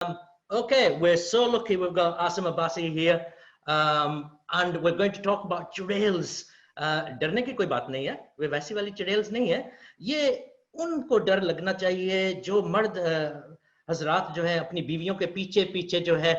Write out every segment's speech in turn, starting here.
Okay, we're so lucky we've got Asim Abassi here, and we're going to talk about Churails. डरने की कोई बात नहीं है, वे वैसी वाली चुड़ैल्स नहीं है। ये उनको डर लगना चाहिए जो मर्द हजरात जो है अपनी बीवियों के पीछे पीछे जो है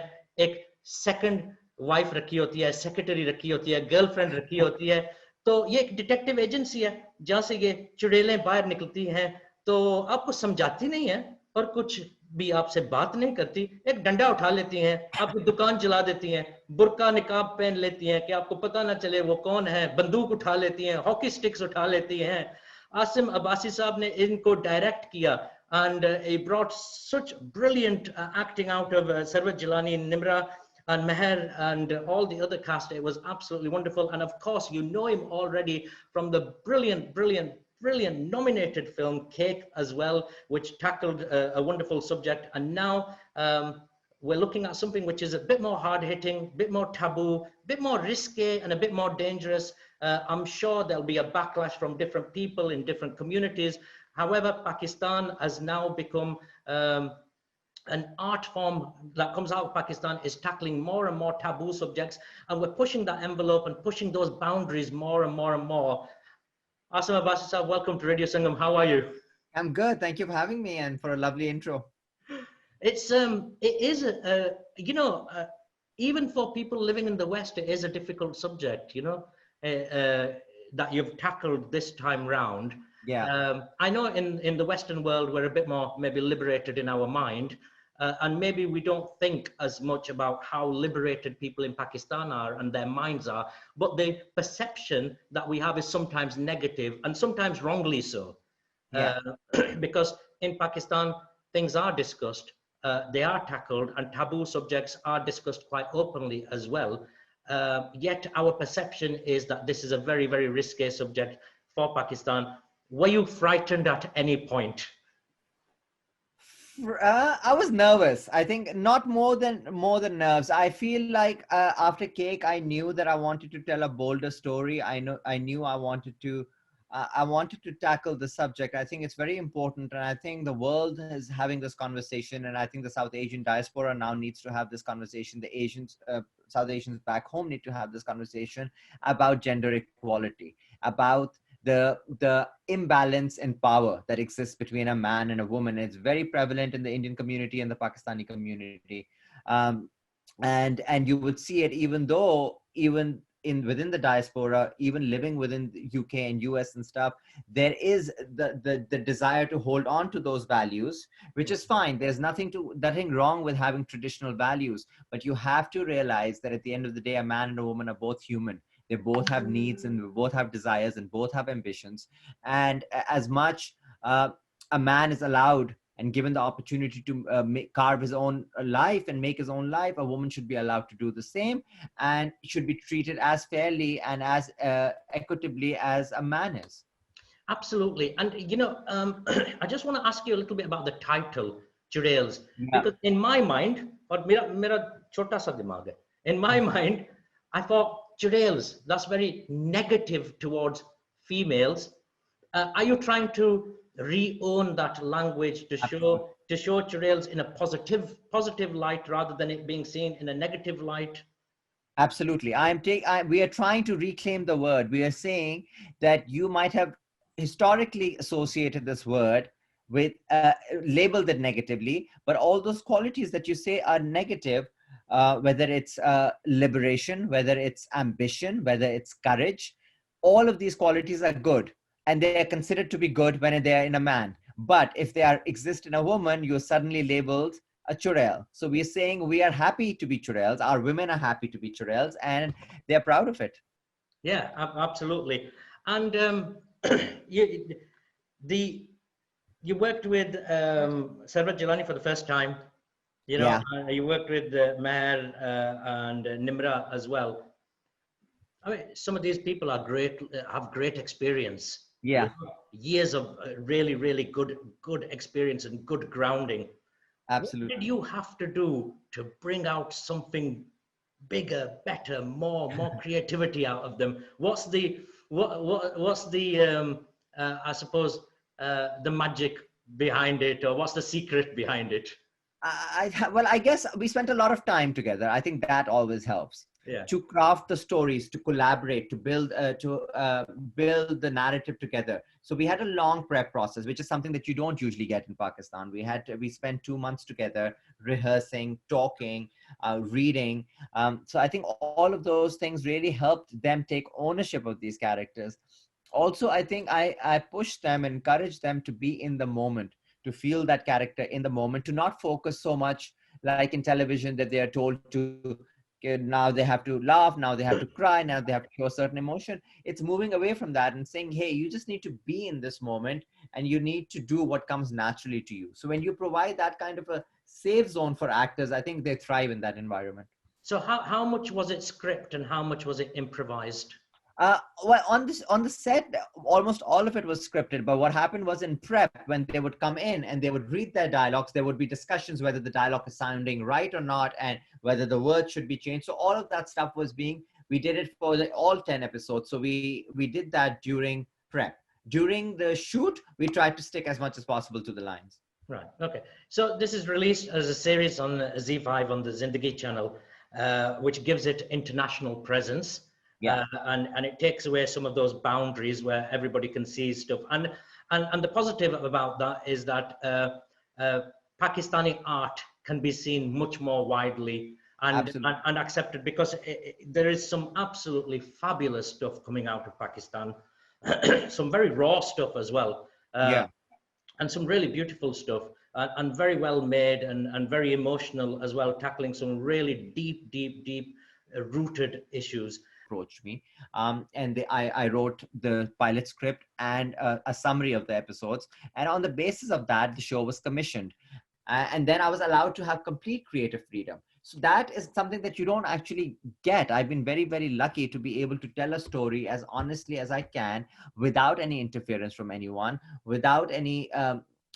एक सेकंड वाइफ रखी होती है, सेक्रेटरी रखी होती है, गर्लफ्रेंड रखी होती है। तो ये एक डिटेक्टिव एजेंसी है जहां से ये चुड़ैलें बाहर निकलती हैं। तो आपको समझाती नहीं है और कुछ भी आपसे बात नहीं करती, एक डंडा उठा लेती हैं, आपकी दुकान जला देती हैं, बुर्का निकाब पहन लेती हैं कि आपको पता ना चले वो कौन है, बंदूक उठा लेती हैं, हॉकी स्टिक्स उठा लेती हैं। आसिम अब्बासी साहब ने इनको डायरेक्ट किया, and he brought such brilliant acting out of Sarwat Jilani, Nimra and Meher and all the other cast. It was absolutely wonderful. And of course, you know him already from the brilliant nominated film Cake as well, which tackled a wonderful subject. And now we're looking at something which is a bit more hard-hitting, a bit more taboo, a bit more risque, and a bit more dangerous. I'm sure there'll be a backlash from different people in different communities. However, Pakistan has now become an art form that comes out of Pakistan, is tackling more and more taboo subjects, and we're pushing that envelope and pushing those boundaries more and more and more. Asim Abassi sir, welcome to Radio Sangam. How are you? I'm good. Thank you for having me and for a lovely intro. It is even for people living in the West, it is a difficult subject, that you've tackled this time round. Yeah. I know in the Western world, we're a bit more maybe liberated in our mind, and maybe we don't think as much about how liberated people in Pakistan are and their minds are, but the perception that we have is sometimes negative and sometimes wrongly so. Yeah. Because in Pakistan, things are discussed, they are tackled, and taboo subjects are discussed quite openly as well. Yet our perception is that this is a very, very risky subject for Pakistan. Were you frightened at any point? I was nervous. I think not more than nerves. I feel like after Cake, I knew that I wanted to tell a bolder story. I knew I wanted to tackle the subject. I think it's very important, and I think the world is having this conversation, and I think the South Asian diaspora now needs to have this conversation. The South Asians back home need to have this conversation about gender equality, about the imbalance in power that exists between a man and a woman. It's very prevalent in the Indian community and the Pakistani community, and you would see it even within the diaspora, even living within the UK and US and stuff. There is the desire to hold on to those values, which is fine. There's nothing wrong with having traditional values, but you have to realize that at the end of the day, a man and a woman are both human. They both have needs and both have desires and both have ambitions. And as much a man is allowed and given the opportunity to carve his own life and make his own life, a woman should be allowed to do the same and should be treated as fairly and as equitably as a man is. Absolutely. And, I just want to ask you a little bit about the title, Churails, because in my mind, or mera chota sa dimag hai, in my mind, I thought, Churails, that's very negative towards females. Are you trying to re-own that language to show Churails in a positive light rather than it being seen in a negative light? Absolutely. We are trying to reclaim the word. We are saying that you might have historically associated this word with labeled it negatively, but all those qualities that you say are negative, whether it's liberation, whether it's ambition, whether it's courage, all of these qualities are good, and they are considered to be good when they are in a man. But if they exist in a woman, you're suddenly labeled a churail. So we're saying we are happy to be churails. Our women are happy to be churails, and they're proud of it. Yeah, absolutely. And you worked with Sarwat Jilani for the first time. You worked with Meher and Nimra as well. I mean, some of these people are great, have great experience. Yeah. Years of really, really good experience and good grounding. Absolutely. What did you have to do to bring out something bigger, better, more creativity out of them? What's the I suppose the magic behind it, or what's the secret behind it? Well, I guess we spent a lot of time together. I think that always helps Yeah. to craft the stories, to collaborate, to build the narrative together. So we had a long prep process, which is something that you don't usually get in Pakistan. We spent 2 months together rehearsing, talking, reading. So I think all of those things really helped them take ownership of these characters. Also, I think I pushed them, encouraged them to be in the moment, to feel that character in the moment, to not focus so much like in television that they are told to, okay, now they have to laugh, now they have to cry, now they have to show a certain emotion. It's moving away from that and saying, hey, you just need to be in this moment and you need to do what comes naturally to you. So when you provide that kind of a safe zone for actors, I think they thrive in that environment. So how much was it script and how much was it improvised? Well, on the set, almost all of it was scripted. But what happened was in prep, when they would come in and they would read their dialogues, there would be discussions whether the dialogue is sounding right or not, and whether the words should be changed. So all of that stuff was being. We did it for all 10 episodes. So we did that during prep. During the shoot, we tried to stick as much as possible to the lines. Right. Okay. So this is released as a series on Z5 on the Zindagi channel, which gives it international presence. Yeah. And it takes away some of those boundaries where everybody can see stuff. And the positive about that is that Pakistani art can be seen much more widely and accepted, because there is some absolutely fabulous stuff coming out of Pakistan, some very raw stuff as well. Yeah. And some really beautiful stuff, and very well made, and very emotional as well, tackling some really deep rooted issues. Approached me, and I wrote the pilot script and a summary of the episodes, and on the basis of that the show was commissioned, and then I was allowed to have complete creative freedom. So that is something that you don't actually get. I've been very lucky to be able to tell a story as honestly as I can, without any interference from anyone, without any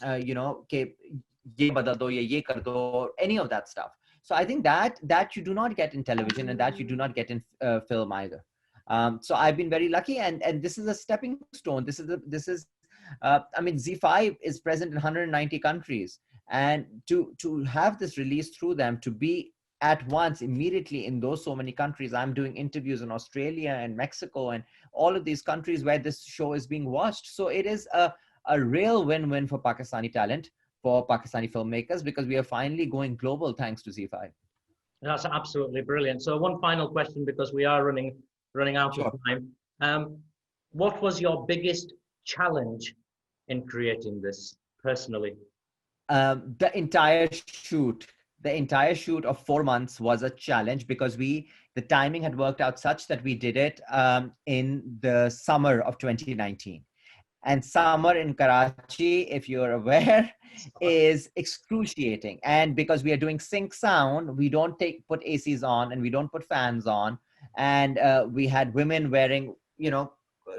okay, ye badal do, ye kar do, any of that stuff. So I think that you do not get in television, and that you do not get in film either. So I've been very lucky, and this is a stepping stone. I mean, Z5 is present in 190 countries, and to have this release through them, to be at once immediately in those so many countries. I'm doing interviews in Australia and Mexico and all of these countries where this show is being watched. So it is a real win-win for Pakistani talent, for Pakistani filmmakers, because we are finally going global thanks to Z5. That's absolutely brilliant. So one final question, because we are running out of time. What was your biggest challenge in creating this personally? The entire shoot of 4 months was a challenge, because the timing had worked out such that we did it in the summer of 2019. And summer in Karachi, if you're aware, is excruciating. And because we are doing sync sound, we don't put ACs on, and we don't put fans on. And we had women wearing,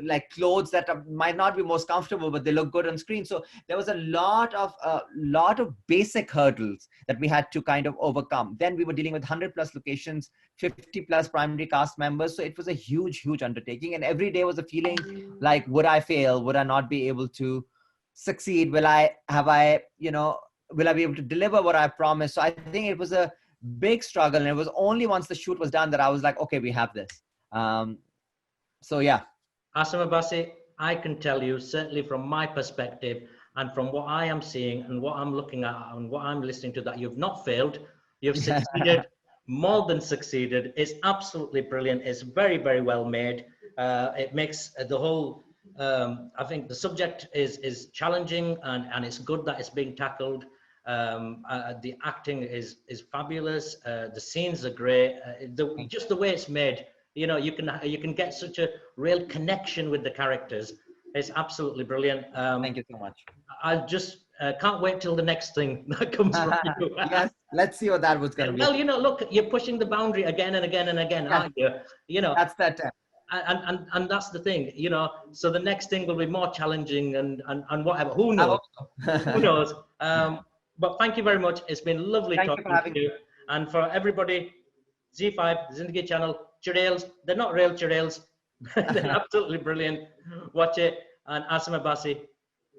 like clothes that might not be most comfortable, but they look good on screen. So there was a lot of basic hurdles that we had to kind of overcome. Then we were dealing with 100+ locations, 50+ primary cast members. So it was a huge undertaking. And every day was a feeling like, would I fail? Would I not be able to succeed? Will I be able to deliver what I promised? So I think it was a big struggle. And it was only once the shoot was done that I was like, okay, we have this. So yeah. Asim Abassi, I can tell you, certainly from my perspective and from what I am seeing and what I'm looking at and what I'm listening to, that you've not failed. You've succeeded, more than succeeded. It's absolutely brilliant. It's very well made. It makes the whole, I think the subject is challenging, and it's good that it's being tackled. The acting is fabulous. The scenes are great. Just the way it's made. You can get such a real connection with the characters. It's absolutely brilliant. Thank you so much. I just can't wait till the next thing that comes from you. Yes, let's see what that was going to be. Well, look, you're pushing the boundary again and again and again, yeah. Aren't you? That's that time. And that's the thing, so the next thing will be more challenging and whatever. Who knows? Who knows? But thank you very much. It's been lovely talking to you. And for everybody, Z5, Zindagi channel, Churails, they're not real Churails. They're absolutely brilliant. Watch it. And Asim Abassi,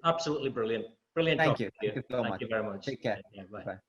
absolutely brilliant. Brilliant. Thank you. Thank you so much. Thank you very much. Take care. Yeah, bye.